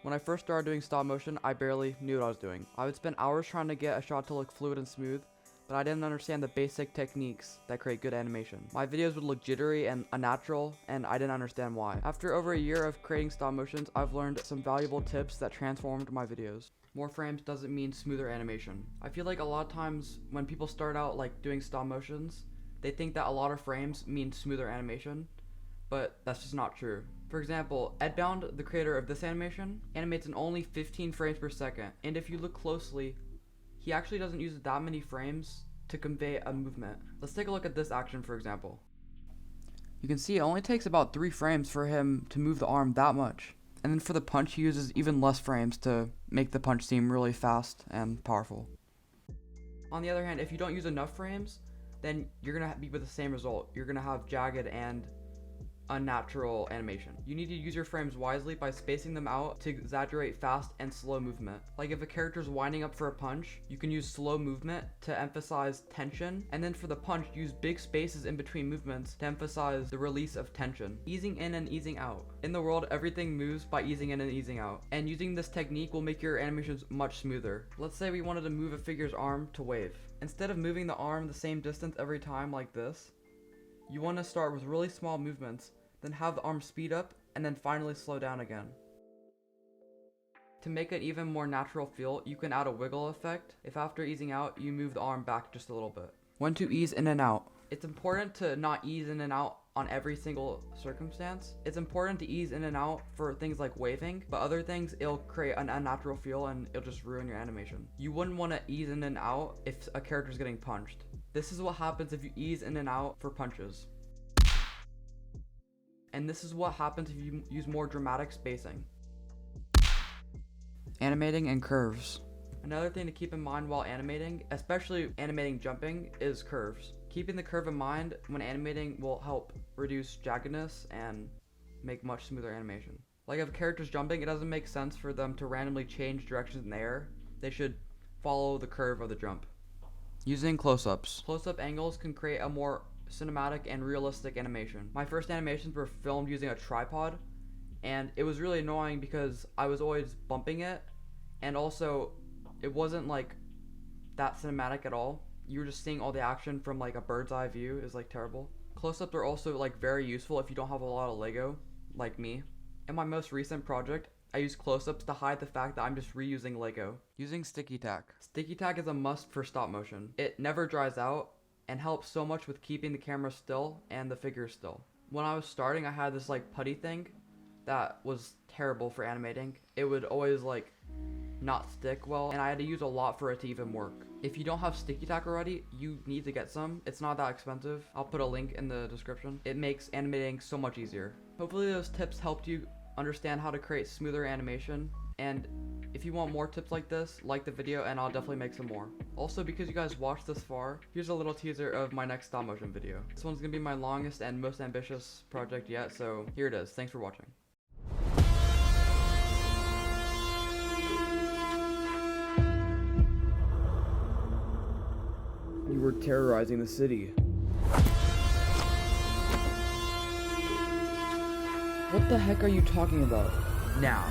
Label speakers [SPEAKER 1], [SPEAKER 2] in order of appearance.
[SPEAKER 1] When I first started doing stop motion, I barely knew what I was doing. I would spend hours trying to get a shot to look fluid and smooth, but I didn't understand the basic techniques that create good animation. My videos would look jittery and unnatural, and I didn't understand why. After over a year of creating stop motions, I've learned some valuable tips that transformed my videos. More frames doesn't mean smoother animation. I feel like a lot of times when people start out like doing stop motions, they think that a lot of frames mean smoother animation, but that's just not true. For example, Edbound, the creator of this animation, animates in only 15 frames per second, and if you look closely, he actually doesn't use that many frames to convey a movement. Let's take a look at this action, for example. You can see it only takes about 3 frames for him to move the arm that much. And then for the punch, he uses even less frames to make the punch seem really fast and powerful. On the other hand, if you don't use enough frames, then you're gonna be with the same result. You're gonna have jagged and unnatural animation. You need to use your frames wisely by spacing them out to exaggerate fast and slow movement. Like if a character's winding up for a punch, you can use slow movement to emphasize tension, and then for the punch, use big spaces in between movements to emphasize the release of tension. Easing in and easing out. In the world, everything moves by easing in and easing out, and using this technique will make your animations much smoother. Let's say we wanted to move a figure's arm to wave. Instead of moving the arm the same distance every time like this, you want to start with really small movements, then have the arm speed up, and then finally slow down again. To make it even more natural feel, you can add a wiggle effect if after easing out, you move the arm back just a little bit. When to ease in and out. It's important to not ease in and out on every single circumstance. It's important to ease in and out for things like waving, but other things, it'll create an unnatural feel and it'll just ruin your animation. You wouldn't want to ease in and out if a character's getting punched. This is what happens if you ease in and out for punches. And this is what happens if you use more dramatic spacing. Animating and curves. Another thing to keep in mind while animating, especially animating jumping, is curves. Keeping the curve in mind when animating will help reduce jaggedness and make much smoother animation. Like if a character's jumping, it doesn't make sense for them to randomly change directions in the air. They should follow the curve of the jump. Using close-ups. Close-up angles can create a more cinematic and realistic animation. My first animations were filmed using a tripod, and it was really annoying because I was always bumping it, and also it wasn't like that cinematic at all. You were just seeing all the action from like a bird's eye view. Is like terrible. Close-ups are also like very useful if you don't have a lot of Lego like me. In my most recent project, I use close-ups to hide the fact that I'm just reusing Lego. Using Sticky-tack. Sticky-tack is a must for stop motion. It never dries out and helps so much with keeping the camera still and the figure still. When I was starting, I had this like putty thing that was terrible for animating. It would always like not stick well, and I had to use a lot for it to even work. If you don't have Sticky-tack already, you need to get some. It's not that expensive. I'll put a link in the description. It makes animating so much easier. Hopefully those tips helped you understand how to create smoother animation, and if you want more tips like this, like the video and I'll definitely make some more. Also, because you guys watched this far, here's a little teaser of my next stop motion video. This one's gonna be my longest and most ambitious project yet, so here it is. Thanks for watching. You were terrorizing the city. What the heck are you talking about? Now,